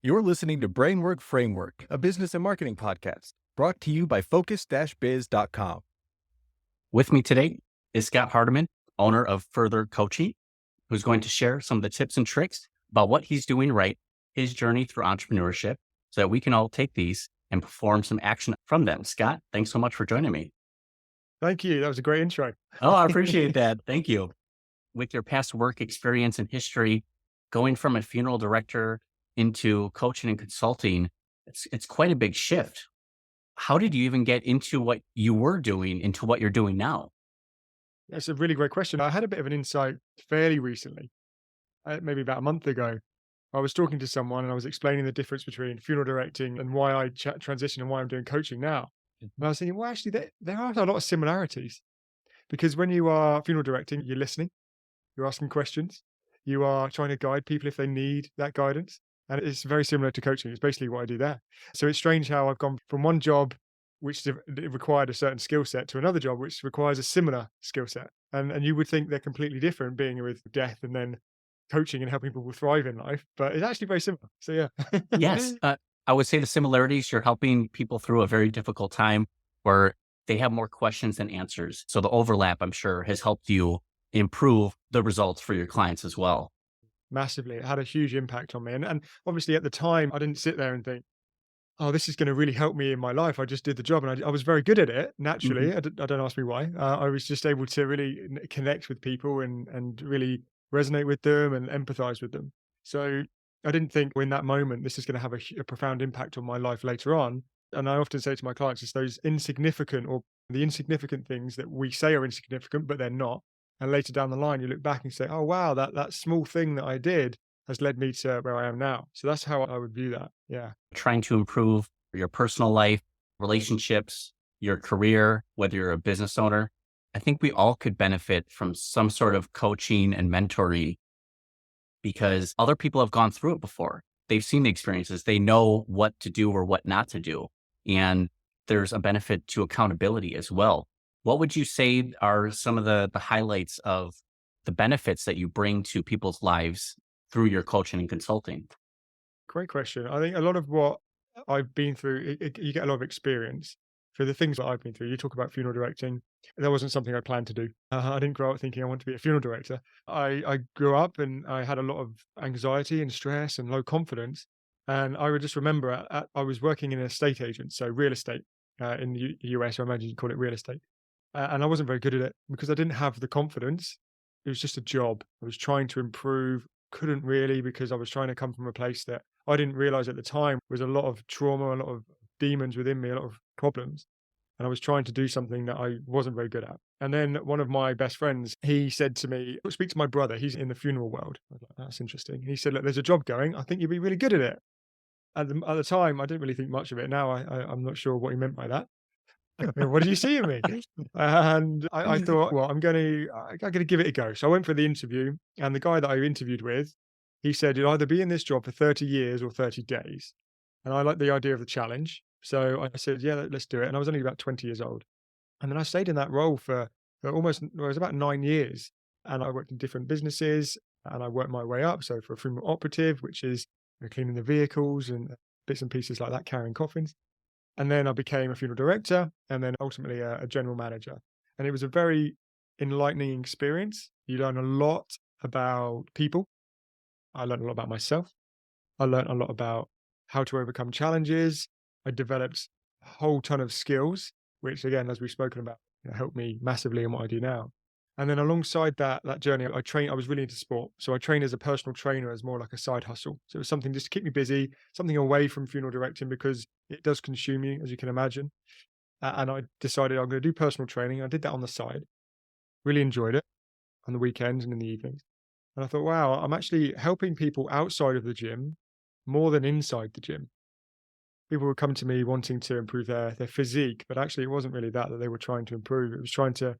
You're listening to Brainwork Framework, a business and marketing podcast brought to you by focus-biz.com. With me today is Scott Hardiman, owner of Further Coaching, who's going to share some of the tips and tricks about what he's doing right, his journey through entrepreneurship, so that we can all take these and perform some action from them. Scott, thanks so much for joining me. Thank you. That was a great intro. Oh, I appreciate that. Thank you. With your past work experience and history, going from a funeral director into coaching and consulting, it's quite a big shift. How did you even get into what you were doing into what you're doing now? That's a really great question. I had a bit of an insight fairly recently, maybe about a month ago. I was talking to someone and I was explaining the difference between funeral directing and why I transitioned and why I'm doing coaching now. And I was thinking, well, actually, there are a lot of similarities because when you are funeral directing, you're listening, you're asking questions, you are trying to guide people if they need that guidance. And it's very similar to coaching. It's basically what I do there. So it's strange how I've gone from one job, which it required a certain skill set, to another job, which requires a similar skill set. And you would think they're completely different, being with death and then coaching and helping people thrive in life. But it's actually very similar. So yeah. Yes. I would say the similarities, you're helping people through a very difficult time where they have more questions than answers. So the overlap, I'm sure, has helped you improve the results for your clients as well. Massively. It had a huge impact on me. And obviously at the time, I didn't sit there and think, oh, this is going to really help me in my life. I just did the job and I was very good at it naturally. Mhm. I don't ask me why. I was just able to really connect with people and really resonate with them and empathize with them. So I didn't think in that moment, this is going to have a profound impact on my life later on. And I often say to my clients, it's those insignificant or the insignificant things that we say are insignificant, but they're not. And later down the line, you look back and say, oh, wow, that small thing that I did has led me to where I am now. So that's how I would view that. Yeah. Trying to improve your personal life, relationships, your career, whether you're a business owner. I think we all could benefit from some sort of coaching and mentoring because other people have gone through it before. They've seen the experiences. They know what to do or what not to do. And there's a benefit to accountability as well. What would you say are some of the highlights of the benefits that you bring to people's lives through your coaching and consulting? Great question. I think a lot of what I've been through, you get a lot of experience. For the things that I've been through, you talk about funeral directing. That wasn't something I planned to do. I didn't grow up thinking I want to be a funeral director. I grew up and I had a lot of anxiety and stress and low confidence. And I would just remember I was working in an estate agent, so real estate in the US. I imagine you call it real estate. And I wasn't very good at it because I didn't have the confidence. It was just a job. I was trying to improve, couldn't really because I was trying to come from a place that I didn't realize at the time was a lot of trauma, a lot of demons within me, a lot of problems. And I was trying to do something that I wasn't very good at. And then one of my best friends, he said to me, speak to my brother. He's in the funeral world. I was like, that's interesting. He said, look, there's a job going. I think you'd be really good at it. At the time, I didn't really think much of it. Now I'm not sure what he meant by that. What did you see in me? And I thought, well, I'm going to give it a go. So I went for the interview, and the guy that I interviewed with, he said, you'll either be in this job for 30 years or 30 days. And I liked the idea of the challenge. So I said, yeah, let's do it. And I was only about 20 years old. And then I stayed in that role for almost, well, it was about 9 years. And I worked in different businesses and I worked my way up. So for a funeral operative, which is cleaning the vehicles and bits and pieces like that, carrying coffins. And then I became a funeral director and then ultimately a general manager. And it was a very enlightening experience. You learn a lot about people. I learned a lot about myself. I learned a lot about how to overcome challenges. I developed a whole ton of skills, which again, as we've spoken about, helped me massively in what I do now. And then alongside that journey, I was really into sport. So I trained as a personal trainer as more like a side hustle. So it was something just to keep me busy, something away from funeral directing because it does consume you, as you can imagine. And I decided I'm going to do personal training. I did that on the side, really enjoyed it on the weekends and in the evenings. And I thought, wow, I'm actually helping people outside of the gym more than inside the gym. People would come to me wanting to improve their physique, but actually it wasn't really that they were trying to improve. It was trying to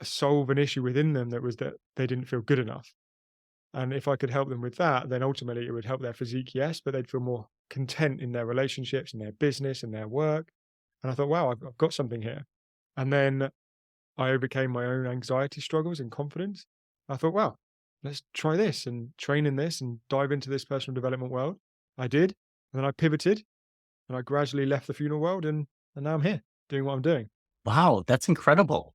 solve an issue within them that they didn't feel good enough. And if I could help them with that, then ultimately it would help their physique, yes, but they'd feel more content in their relationships and their business and their work. And I thought, wow, I've got something here. And then I overcame my own anxiety struggles and confidence. I thought, wow, let's try this and train in this and dive into this personal development world. I did. And then I pivoted and I gradually left the funeral world and now I'm here doing what I'm doing. Wow, that's incredible.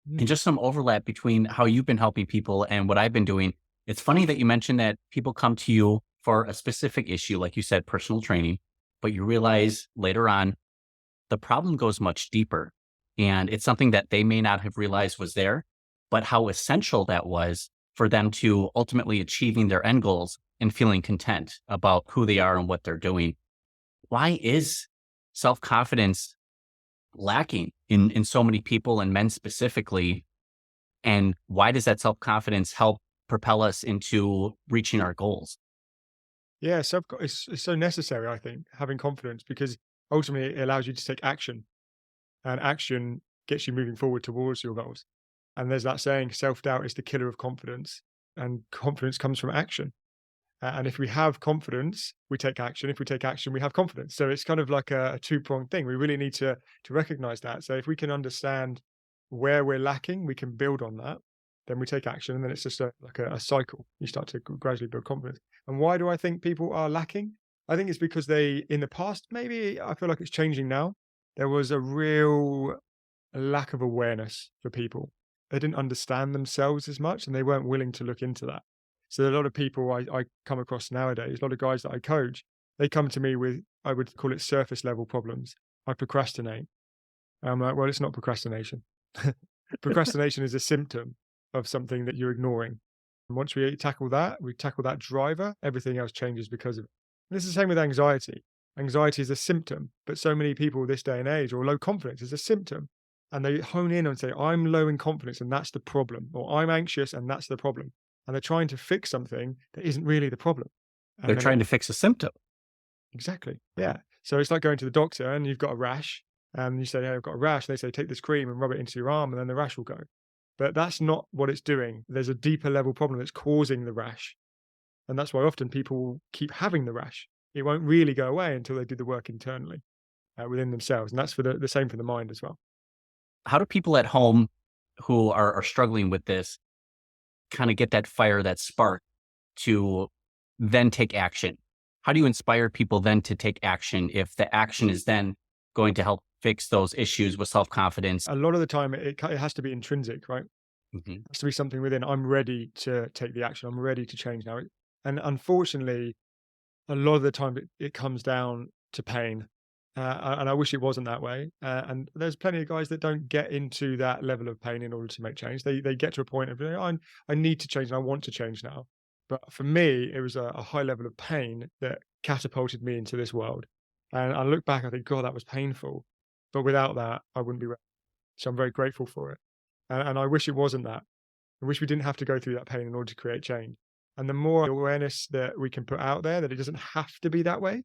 Mm. And just some overlap between how you've been helping people and what I've been doing. It's funny that you mentioned that people come to you for a specific issue, like you said, personal training, but you realize later on the problem goes much deeper. And it's something that they may not have realized was there, but how essential that was for them to ultimately achieving their end goals and feeling content about who they are and what they're doing. Why is self confidence lacking in so many people and men specifically? And why does that self confidence help propel us into reaching our goals? Yeah, it's so necessary, I think, having confidence because ultimately it allows you to take action and action gets you moving forward towards your goals. And there's that saying, self doubt is the killer of confidence, and confidence comes from action. And if we have confidence, we take action. If we take action, we have confidence. So it's kind of like a two-pronged thing. We really need to recognize that. So if we can understand where we're lacking, we can build on that. Then we take action, and then it's just a cycle. You start to gradually build confidence. And why do I think people are lacking? I think it's because in the past, maybe I feel like it's changing now. There was a real lack of awareness for people. They didn't understand themselves as much, and they weren't willing to look into that. So a lot of people I come across nowadays, a lot of guys that I coach, they come to me with, I would call it surface level problems. I procrastinate. I'm like, well, it's not procrastination. Procrastination is a symptom of something that you're ignoring. And once we tackle that driver, everything else changes because of it. And it's the same with anxiety. Anxiety is a symptom, but so many people this day and age, or low confidence is a symptom. And they hone in and say, I'm low in confidence and that's the problem, or I'm anxious and that's the problem. And they're trying to fix something that isn't really the problem. They're And then trying to fix a symptom. exactly. Yeah. So it's like going to the doctor and you've got a rash and you say, hey, I've got a rash. And they say, take this cream and rub it into your arm and then the rash will go. But that's not what it's doing. There's a deeper level problem that's causing the rash. And that's why often people keep having the rash. It won't really go away until they do the work internally within themselves. And that's for the same for the mind as well. How do people at home who are struggling with this kind of get that fire, that spark to then take action? How do you inspire people then to take action if the action is then going to help fix those issues with self-confidence? A lot of the time, it has to be intrinsic, right? Mhm. It has to be something within. I'm ready to take the action. I'm ready to change now. And unfortunately, a lot of the time it comes down to pain. And I wish it wasn't that way. And there's plenty of guys that don't get into that level of pain in order to make change. They get to a point of, I need to change and I want to change now. But for me, it was a high level of pain that catapulted me into this world. And I look back, I think, God, that was painful. But without that, I wouldn't be ready. So I'm very grateful for it. And I wish it wasn't that. I wish we didn't have to go through that pain in order to create change. And the more awareness that we can put out there that it doesn't have to be that way,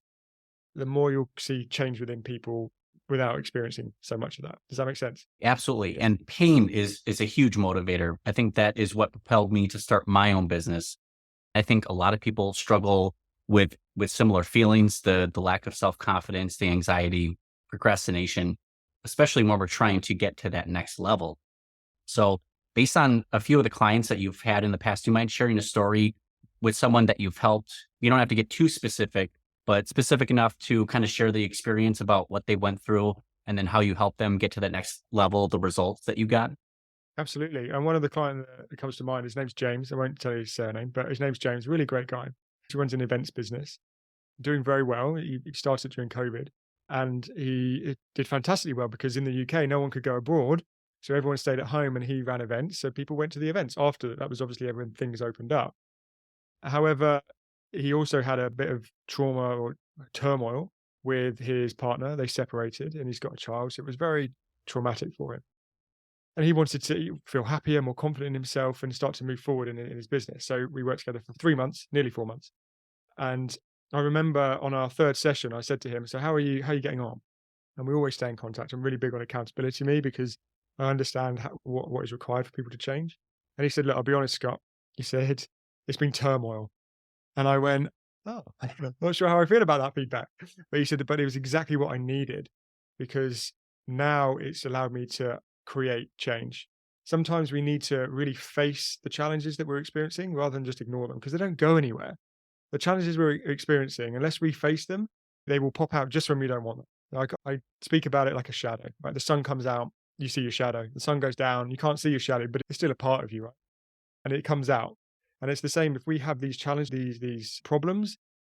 the more you'll see change within people without experiencing so much of that. Does that make sense? Absolutely. And pain is a huge motivator. I think that is what propelled me to start my own business. I think a lot of people struggle with similar feelings, the lack of self-confidence, the anxiety, procrastination, especially when we're trying to get to that next level. So based on a few of the clients that you've had in the past, do you mind sharing a story with someone that you've helped? You don't have to get too specific, but specific enough to kind of share the experience about what they went through and then how you helped them get to that next level, the results that you got. Absolutely. And one of the clients that comes to mind, his name's James. I won't tell you his surname, but his name's James. Really great guy. He runs an events business, doing very well. He started during COVID and he did fantastically well because in the UK, no one could go abroad. So everyone stayed at home and he ran events. So people went to the events after that. That was obviously when things opened up. However, he also had a bit of trauma or turmoil with his partner. They separated and he's got a child. So it was very traumatic for him. And he wanted to feel happier, more confident in himself and start to move forward in his business. So we worked together for 3 months, nearly 4 months. And I remember on our third session, I said to him, so how are you getting on? And we always stay in contact. I'm really big on accountability, me, because I understand what is required for people to change. And he said, look, I'll be honest, Scott. He said, it's been turmoil. And I went, oh, I'm not sure how I feel about that feedback. But he said, but it was exactly what I needed because now it's allowed me to create change. Sometimes we need to really face the challenges that we're experiencing rather than just ignore them because they don't go anywhere. the challenges we're experiencing, unless we face them, they will pop out just when we don't want them. Like I speak about it like a shadow, right? The sun comes out, you see your shadow. The sun goes down, you can't see your shadow, but it's still a part of you, right? And it comes out. And it's the same if we have these challenges, these problems,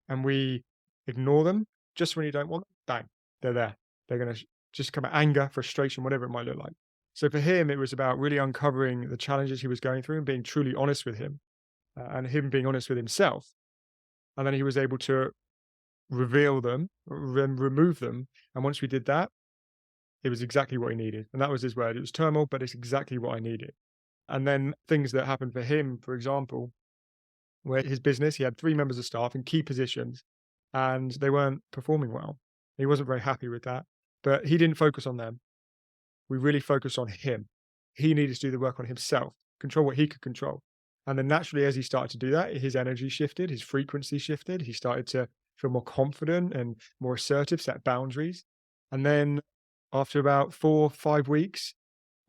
and we ignore them just when you don't want them, bang, they're there. They're going to just come out, anger, frustration, whatever it might look like. So for him, it was about really uncovering the challenges he was going through and being truly honest with him, and him being honest with himself. And then he was able to reveal them, remove them. And once we did that, it was exactly what he needed. And that was his word. It was turmoil, but it's exactly what I needed. And then things that happened for him, for example, where his business, he had 3 members of staff in key positions and they weren't performing well. He wasn't very happy with that, but he didn't focus on them. We really focused on him. He needed to do the work on himself, control what he could control. And then naturally, as he started to do that, his energy shifted, his frequency shifted. He started to feel more confident and more assertive, set boundaries. And then after about 4 or 5 weeks,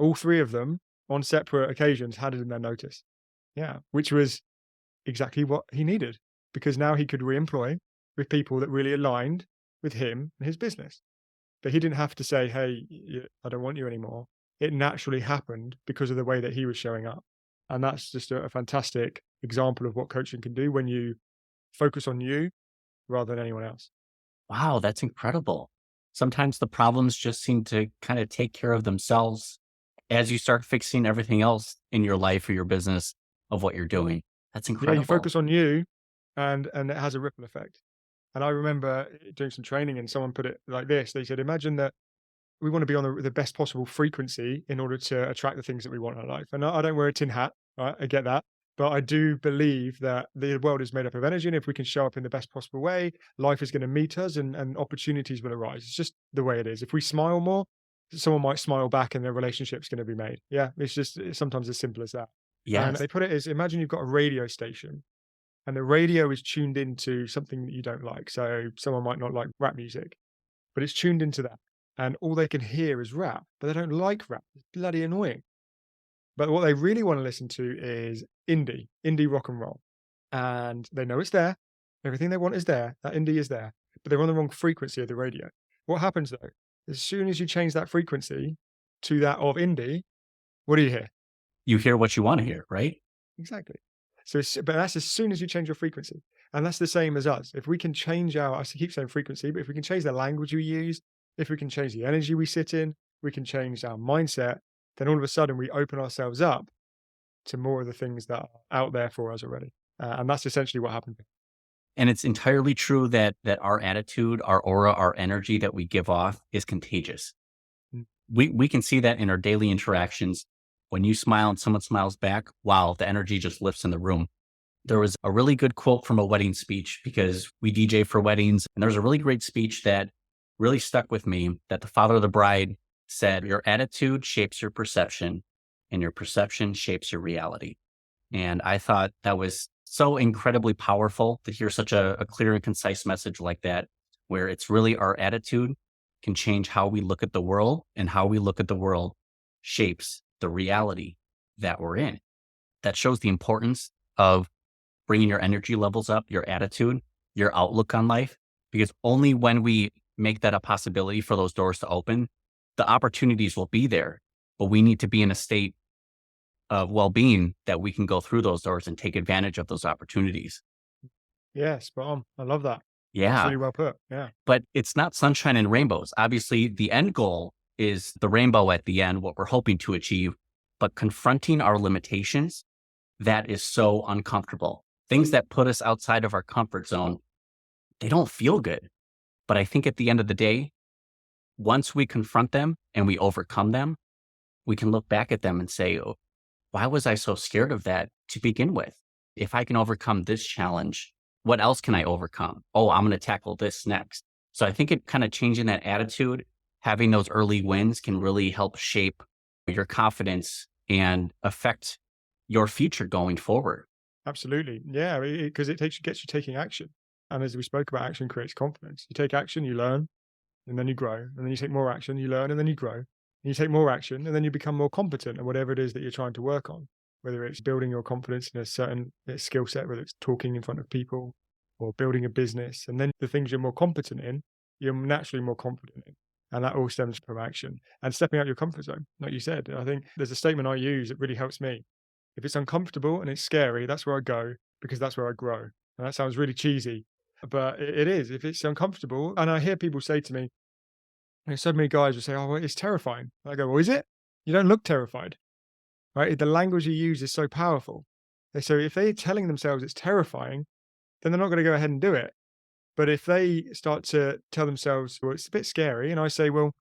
all 3 of them on separate occasions handed in their notice. Yeah, which was exactly what he needed, because now he could re-employ with people that really aligned with him and his business. But he didn't have to say, hey, I don't want you anymore. It naturally happened because of the way that he was showing up. And that's just a fantastic example of what coaching can do when you focus on you rather than anyone else. Wow, that's incredible. Sometimes the problems just seem to kind of take care of themselves as you start fixing everything else in your life or your business of what you're doing. That's Yeah, incredible. you focus on you and it has a ripple effect. And I remember doing some training and someone put it like this. They said, imagine that we want to be on the best possible frequency in order to attract the things that we want in our life. And I don't wear a tin hat, right? I get that. But I do believe that the world is made up of energy. And if we can show up in the best possible way, life is going to meet us and opportunities will arise. It's just the way it is. If we smile more, someone might smile back and their relationship's going to be made. Yeah, it's sometimes as simple as that. And Yes. they put it as, imagine you've got a radio station and the radio is tuned into something that you don't like. So someone might not like rap music, but it's tuned into that. And all they can hear is rap, but they don't like rap. It's bloody annoying. But what they really want to listen to is indie rock and roll. And they know it's there. Everything they want is there. That indie is there, but they're on the wrong frequency of the radio. What happens though? As soon as you change that frequency to that of indie, what do you hear? You hear what you want to hear, right? Exactly. So, but that's as soon as you change your frequency. And that's the same as us. If we can change I keep saying frequency, but if we can change the language we use, if we can change the energy we sit in, we can change our mindset, then all of a sudden we open ourselves up to more of the things that are out there for us already. And that's essentially what happened. And it's entirely true that our attitude, our aura, our energy that we give off is contagious. Mm. We can see that in our daily interactions. When you smile and someone smiles back, wow, the energy just lifts in the room. There was a really good quote from a wedding speech because we DJ for weddings. And there was a really great speech that really stuck with me that the father of the bride said, your attitude shapes your perception and your perception shapes your reality. And I thought that was so incredibly powerful to hear such a clear and concise message like that, where it's really our attitude can change how we look at the world, and how we look at the world shapes the reality that we're in. That shows the importance of bringing your energy levels up, your attitude, your outlook on life, because only when we make that a possibility for those doors to open, the opportunities will be there, but we need to be in a state of well-being that we can go through those doors and take advantage of those opportunities. Yeah, spot on. I love that. That's Yeah, really well put. Yeah. but it's not sunshine and rainbows. Obviously, the end goal is the rainbow at the end, what we're hoping to achieve, but confronting our limitations, that is so uncomfortable. Things that put us outside of our comfort zone, they don't feel good. But I think at the end of the day, once we confront them and we overcome them, we can look back at them and say, oh, why was I so scared of that to begin with? If I can overcome this challenge, what else can I overcome? Oh, I'm going to tackle this next. So I think it kind of changing that attitude, having those early wins can really help shape your confidence and affect your future going forward. Absolutely. Yeah, because it gets you taking action. And as we spoke about, action creates confidence. You take action, you learn, and then you grow. And then you take more action, you learn, and then you grow. And you take more action, and then you become more competent at whatever it is that you're trying to work on, whether it's building your confidence in a certain skill set, whether it's talking in front of people, or building a business. And then the things you're more competent in, you're naturally more confident in. And that all stems from action and stepping out your comfort zone. Like you said, I think there's a statement I use that really helps me. If it's uncomfortable and it's scary, that's where I go because that's where I grow. And that sounds really cheesy, but it is. If it's uncomfortable, and I hear people say to me, so many guys will say, "Oh, well, it's terrifying." And I go, "Well, is it? You don't look terrified, right? The language you use is so powerful." So if they're telling themselves it's terrifying, then they're not going to go ahead and do it. But if they start to tell themselves, "Well, it's a bit scary," and I say, "Well,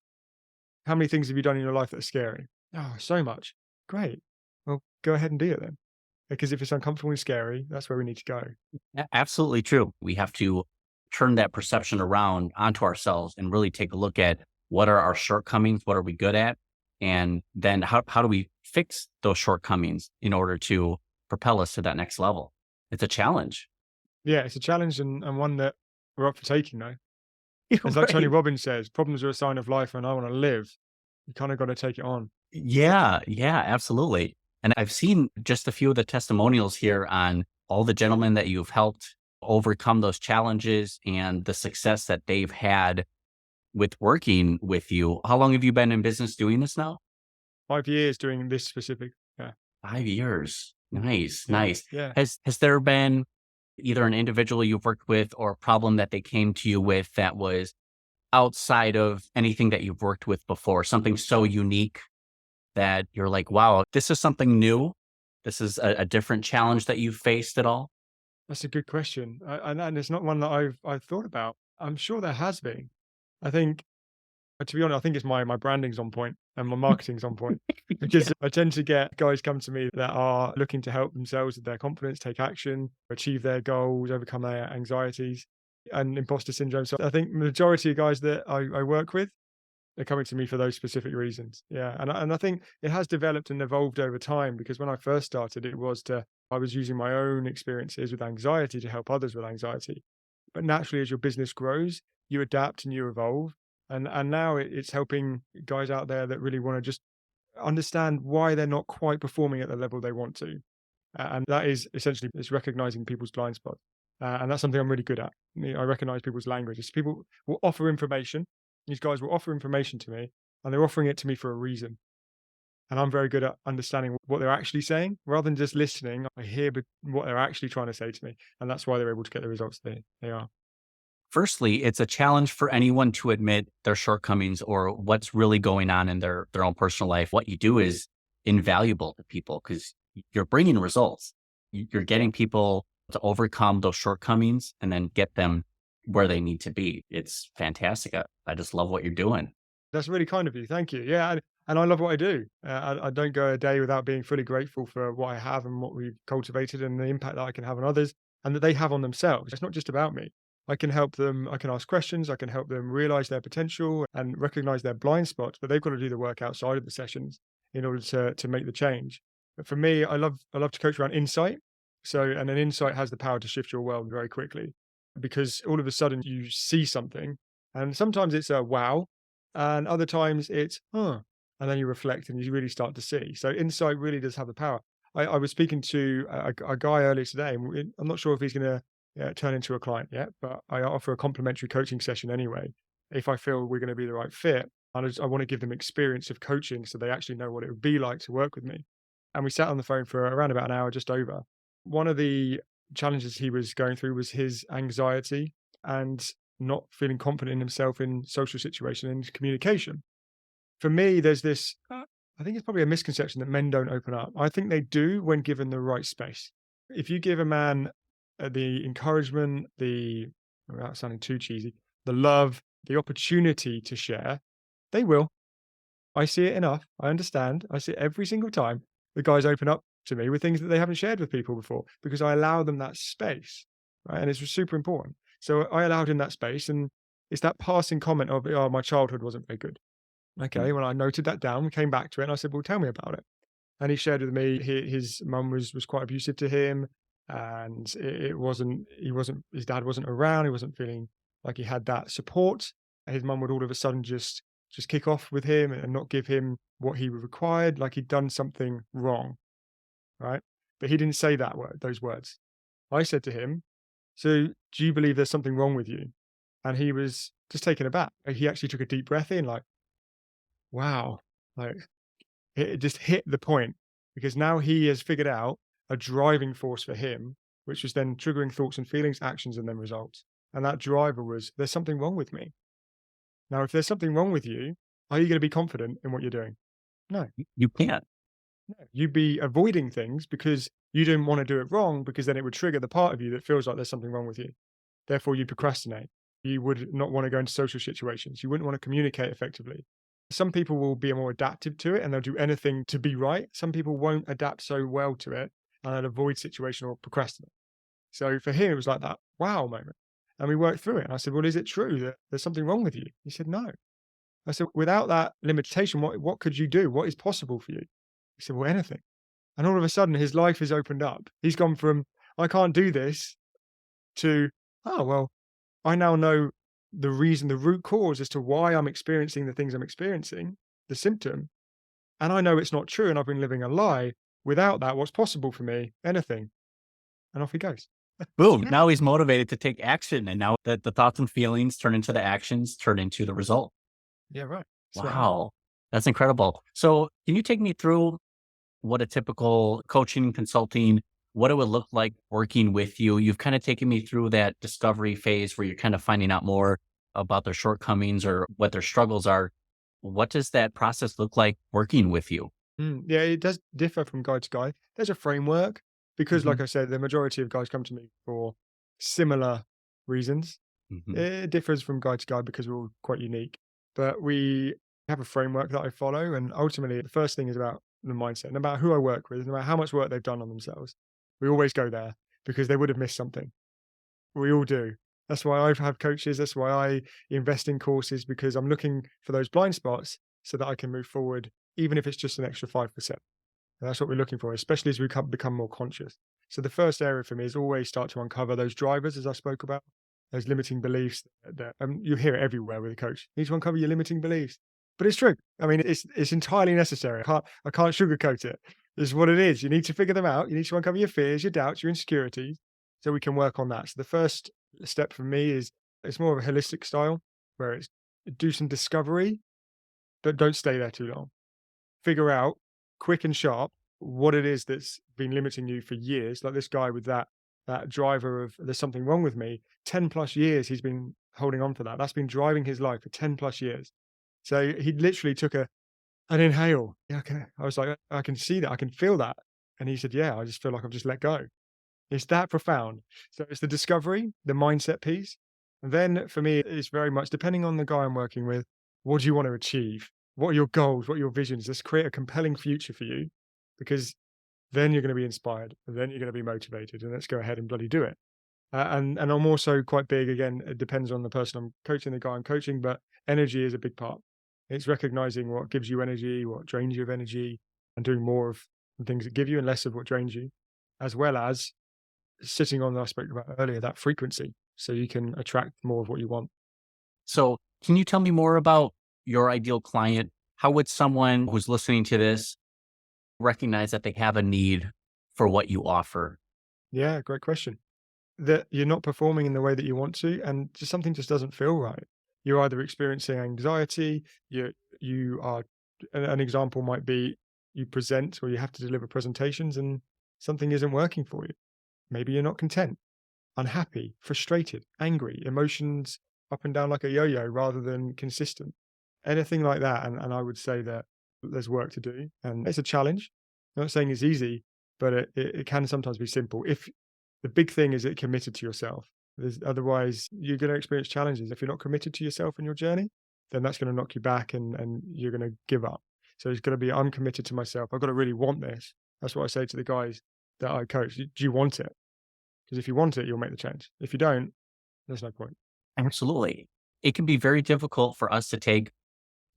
how many things have you done in your life that are scary?" "Oh, so much." "Great. Well, go ahead and do it then." Because if it's uncomfortable and scary, that's where we need to go. Absolutely true. We have to turn that perception around onto ourselves and really take a look at what are our shortcomings, what are we good at, and then how do we fix those shortcomings in order to propel us to that next level. It's a challenge. Yeah, it's a challenge and one that we're up for taking, though. It's like Tony Right. Robbins says, problems are a sign of life and I want to live. You kind of got to take it on. Yeah, yeah, absolutely. And I've seen just a few of the testimonials here on all the gentlemen that you've helped overcome those challenges and the success that they've had with working with you. How long have you been in business doing this now? 5 years doing this specific. Yeah. 5 years. Nice, Yeah. nice. Yeah. Has there been either an individual you've worked with or a problem that they came to you with that was outside of anything that you've worked with before, something so unique that you're like, wow, this is something new. This is a different challenge that you've faced at all? That's a good question. And it's not one that I've thought about. I'm sure there has been. I think, to be honest, I think it's my branding's on point and my marketing's on point Yeah. because I tend to get guys come to me that are looking to help themselves with their confidence, take action, achieve their goals, overcome their anxieties and imposter syndrome. So I think the majority of guys that I work with, they're coming to me for those specific reasons. Yeah. And I think it has developed and evolved over time because when I first started, I was using my own experiences with anxiety to help others with anxiety. But naturally, as your business grows, you adapt and you evolve. And now it's helping guys out there that really want to just understand why they're not quite performing at the level they want to. And that is essentially it's recognizing people's blind spots. And that's something I'm really good at. I recognize people's languages. People will offer information. These guys will offer information to me, and they're offering it to me for a reason. And I'm very good at understanding what they're actually saying rather than just listening. I hear what they're actually trying to say to me. And that's why they're able to get the results they are. Firstly, it's a challenge for anyone to admit their shortcomings or what's really going on in their own personal life. What you do is invaluable to people because you're bringing results. You're getting people to overcome those shortcomings and then get them where they need to be. It's fantastic. I just love what you're doing. That's really kind of you. Thank you. Yeah, and I love what I do. I don't go a day without being fully grateful for what I have and what we've cultivated and the impact that I can have on others and that they have on themselves. It's not just about me. I can help them. I can ask questions. I can help them realize their potential and recognize their blind spots. But they've got to do the work outside of the sessions in order to make the change. But for me, I love to coach around insight. So, and an insight has the power to shift your world very quickly because all of a sudden you see something, and sometimes it's a wow, and other times it's, "Huh," and then you reflect and you really start to see. So insight really does have the power. I was speaking to a guy earlier today, and I'm not sure if he's gonna, turn into a client yet, but I offer a complimentary coaching session anyway, if I feel we're gonna be the right fit. And I wanna give them experience of coaching so they actually know what it would be like to work with me. And we sat on the phone for around about an hour, just over. One of the challenges he was going through was his anxiety and not feeling confident in himself in social situation and communication. For me, there's this, I think it's probably a misconception that men don't open up. I think they do when given the right space. If you give a man the encouragement, without sounding too cheesy, the love, the opportunity to share, they will. I see it enough. I understand. I see it every single time. The guys open up to me with things that they haven't shared with people before because I allow them that space, right? And it's super important. So I allowed him that space, and it's that passing comment of, "Oh, my childhood wasn't very good." Okay, Mm. well, I noted that down, came back to it, and I said, "Well, tell me about it." And he shared with me his mum was quite abusive to him, and it wasn't his dad wasn't around. He wasn't feeling like he had that support. His mum would all of a sudden just kick off with him and not give him what he required, like he'd done something wrong, right? But he didn't say those words. I said to him, So do you believe there's something wrong with you? And he was just taken aback. He actually took a deep breath in, like, wow, like it just hit the point because now he has figured out a driving force for him, which was then triggering thoughts and feelings, actions, and then results. And that driver was, there's something wrong with me. Now, if there's something wrong with you, are you going to be confident in what you're doing? No, You can't. no. You'd be avoiding things because you didn't want to do it wrong because then it would trigger the part of you that feels like there's something wrong with you. Therefore, you procrastinate. You would not want to go into social situations. You wouldn't want to communicate effectively. Some people will be more adaptive to it and they'll do anything to be right. Some people won't adapt so well to it and they'll avoid situation or procrastinate. So for him, it was like that wow moment. And we worked through it. And I said, well, is it true that there's something wrong with you? He said, no. I said, without that limitation, what could you do? What is possible for you? He said, well, anything. And all of a sudden, his life has opened up. He's gone from, I can't do this to, oh, well, I now know the reason, the root cause as to why I'm experiencing the things I'm experiencing, the symptom. And I know it's not true. And I've been living a lie. Without that, what's possible for me? Anything. And off he goes. Boom. Now he's motivated to take action. And now the thoughts and feelings turn into the actions, turn into the result. Yeah, right. Wow. That's incredible. So can you take me through what a typical coaching, consulting, what it would look like working with you? You've kind of taken me through that discovery phase where you're kind of finding out more about their shortcomings or what their struggles are. What does that process look like working with you? Yeah, it does differ from guy to guy. There's a framework because, like Mhm. I said, the majority of guys come to me for similar reasons. Mhm. It differs from guy to guy because we're all quite unique, but we have a framework that I follow. And ultimately, the first thing is about the mindset, no matter who I work with, no matter how much work they've done on themselves. We always go there because they would have missed something. We all do. That's why I have coaches. That's why I invest in courses because I'm looking for those blind spots so that I can move forward, even if it's just an extra 5%. And that's what we're looking for, especially as we become more conscious. So the first area for me is always start to uncover those drivers, as I spoke about, those limiting beliefs that you hear it everywhere with a coach. You need to uncover your limiting beliefs, but it's true. I mean, it's entirely necessary. I can't sugarcoat it. This is what it is. You need to figure them out. You need to uncover your fears, your doubts, your insecurities, so we can work on that. So the first step for me is it's more of a holistic style where it's do some discovery, but don't stay there too long. Figure out quick and sharp what it is that's been limiting you for years. Like this guy with that driver of there's something wrong with me. 10 plus years he's been holding on to that. That's been driving his life for 10 plus years. So he literally took an inhale. Yeah, okay. I was like, I can see that, I can feel that. And he said, yeah, I just feel like I've just let go. It's that profound. So it's the discovery, the mindset piece. And then for me, it's very much depending on the guy I'm working with, what do you want to achieve? What are your goals? What are your visions? Let's create a compelling future for you because then you're going to be inspired. And then you're going to be motivated. And let's go ahead and bloody do it. And I'm also quite big, again, it depends on the person I'm coaching, the guy I'm coaching, but energy is a big part. It's recognizing what gives you energy, what drains you of energy, and doing more of the things that give you and less of what drains you, as well as sitting on, I spoke about earlier, that frequency, so you can attract more of what you want. So can you tell me more about your ideal client? How would someone who's listening to this recognize that they have a need for what you offer? Yeah, great question. That you're not performing in the way that you want to, and just something just doesn't feel right. You're either experiencing anxiety, you are an example might be you present or you have to deliver presentations and something isn't working for you. Maybe you're not content, unhappy, frustrated, angry, emotions up and down like a yo-yo rather than consistent. Anything like that. And I would say that there's work to do. And it's a challenge. I'm not saying it's easy, but it can sometimes be simple. If the big thing is it committed to yourself. Otherwise, you're going to experience challenges. If you're not committed to yourself and your journey, then that's going to knock you back and you're going to give up. So it's going to be, I'm committed to myself. I've got to really want this. That's what I say to the guys that I coach. Do you want it? Because if you want it, you'll make the change. If you don't, there's no point. Absolutely. It can be very difficult for us to take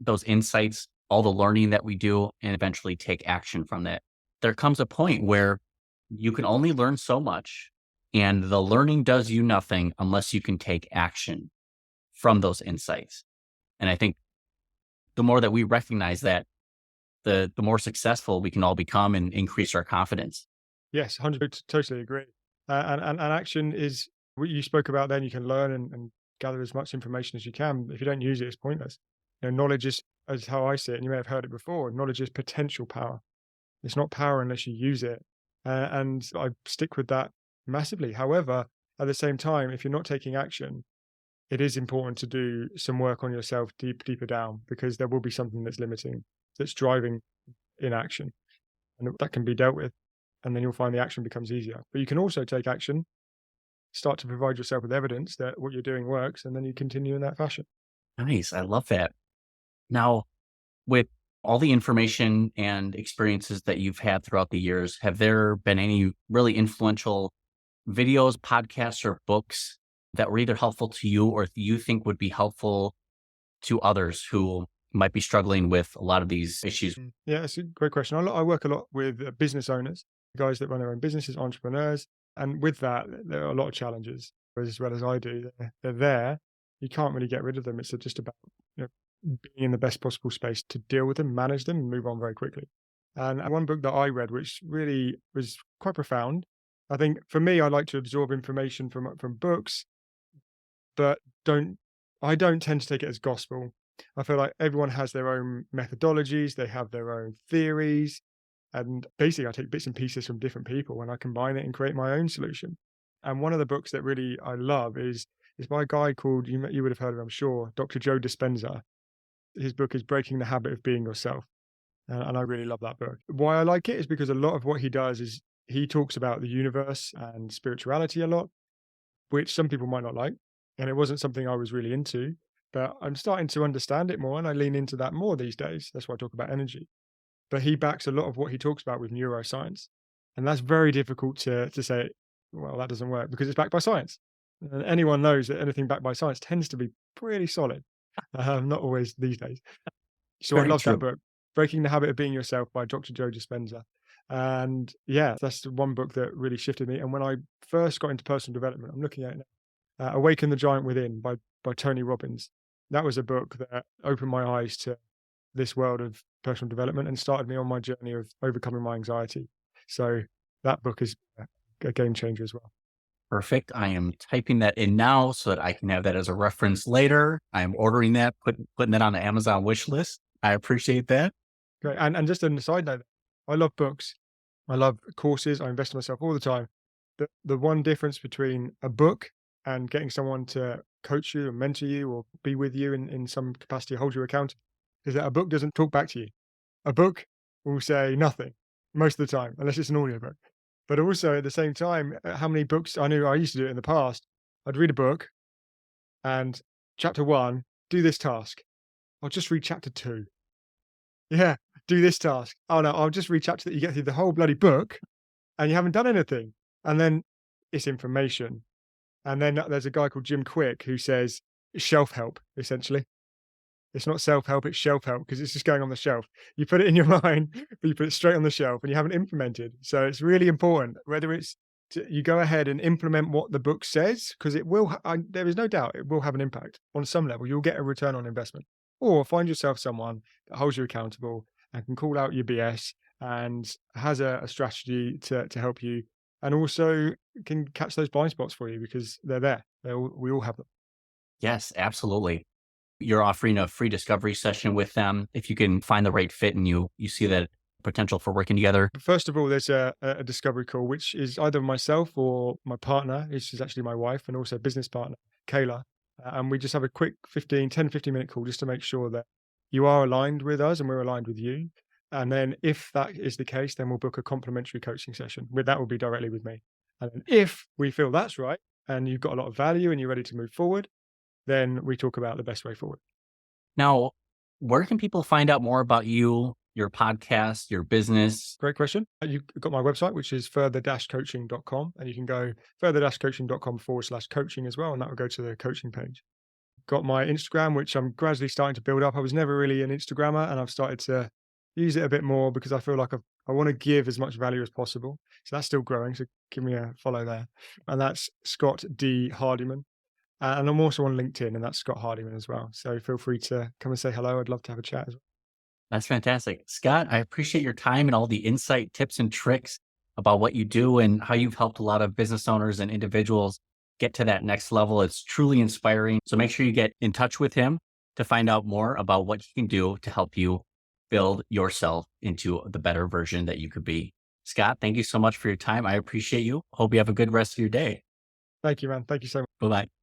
those insights, all the learning that we do, and eventually take action from that. There comes a point where you can only learn so much, and the learning does you nothing unless you can take action from those insights. And I think the more that we recognize that, the more successful we can all become and increase our confidence. Yes, 100, totally agree. And action is What you spoke about then, you can learn and gather as much information as you can. If you don't use it, it's pointless. Knowledge is, as how I see it, and you may have heard it before, knowledge is potential power. It's not power unless you use it. And I stick with that massively. However, at the same time, if you're not taking action, it is important to do some work on yourself deeper down, because there will be something that's limiting, that's driving inaction, and that can be dealt with. And then you'll find the action becomes easier. But you can also take action, start to provide yourself with evidence that what you're doing works, and then you continue in that fashion. Nice. I love that. Now, with all the information and experiences that you've had throughout the years, have there been any really influential videos, podcasts, or books that were either helpful to you or you think would be helpful to others who might be struggling with a lot of these issues? Yeah, it's a great question. I work a lot with business owners, guys that run their own businesses, entrepreneurs. And with that, there are a lot of challenges, as well as I do. They're there. You can't really get rid of them. It's just about being in the best possible space to deal with them, manage them, and move on very quickly. And one book that I read, which really was quite profound. I think for me, I like to absorb information from books, but I don't tend to take it as gospel. I feel like everyone has their own methodologies, they have their own theories, and basically I take bits and pieces from different people and I combine it and create my own solution. And one of the books that really I love is by a guy called, you would have heard of him, I'm sure, Dr. Joe Dispenza. His book is Breaking the Habit of Being Yourself. And I really love that book. Why I like it is because a lot of what he does is he talks about the universe and spirituality a lot, which some people might not like. And it wasn't something I was really into, but I'm starting to understand it more and I lean into that more these days. That's why I talk about energy. But he backs a lot of what he talks about with neuroscience. And that's very difficult to say, well, that doesn't work because it's backed by science. And anyone knows that anything backed by science tends to be pretty solid. Not always these days. So Very I love true. that book, Breaking the Habit of Being Yourself by Dr. Joe Dispenza. And yeah, that's the one book that really shifted me. And when I first got into personal development, I'm looking at it now, Awaken the Giant Within by Tony Robbins. That was a book that opened my eyes to this world of personal development and started me on my journey of overcoming my anxiety. So that book is a game changer as well. Perfect. I am typing that in now so that I can have that as a reference later. I am ordering that, putting that on the Amazon wish list. I appreciate that. Great. And just on a side note, I love books. I love courses. I invest in myself all the time. The one difference between a book and getting someone to coach you and mentor you or be with you in some capacity, hold you accountable, is that a book doesn't talk back to you. A book will say nothing most of the time, unless it's an audiobook. But also at the same time, how many books I knew I used to do it in the past. I'd read a book and chapter 1, do this task. I'll just read chapter 2. Yeah, do this task. Oh no, I'll just read chapter that. You get through the whole bloody book and you haven't done anything. And then it's information. And then there's a guy called Jim Quick who says shelf help, essentially. It's not self-help, it's shelf help because it's just going on the shelf. You put it in your mind, but you put it straight on the shelf and you haven't implemented. So it's really important, whether it's you go ahead and implement what the book says, because it will, there is no doubt it will have an impact on some level. You'll get a return on investment. Or find yourself someone that holds you accountable and can call out your BS and has a strategy to help you and also can catch those blind spots for you because they're there. We all have them. Yes, absolutely. You're offering a free discovery session with them if you can find the right fit and you see that potential for working together. First of all, there's a discovery call, which is either myself or my partner, which is actually my wife and also business partner, Kayla. And we just have a quick 10, 15 minute call just to make sure that you are aligned with us and we're aligned with you. And then if that is the case, then we'll book a complimentary coaching session. That will be directly with me. And then if we feel that's right and you've got a lot of value and you're ready to move forward, then we talk about the best way forward. Now, where can people find out more about you, your podcast, your business? Great question. You've got my website, which is further-coaching.com, and you can go further-coaching.com/coaching as well, and that will go to the coaching page. Got my Instagram, which I'm gradually starting to build up. I was never really an Instagrammer, and I've started to use it a bit more because I feel like I want to give as much value as possible. So that's still growing. So give me a follow there. And that's Scott D. Hardiman. And I'm also on LinkedIn, and that's Scott Hardiman as well. So feel free to come and say hello. I'd love to have a chat as well. That's fantastic. Scott, I appreciate your time and all the insight, tips, and tricks about what you do and how you've helped a lot of business owners and individuals get to that next level. It's truly inspiring. So make sure you get in touch with him to find out more about what he can do to help you build yourself into the better version that you could be. Scott, thank you so much for your time. I appreciate you. Hope you have a good rest of your day. Thank you, man. Thank you so much. Bye-bye.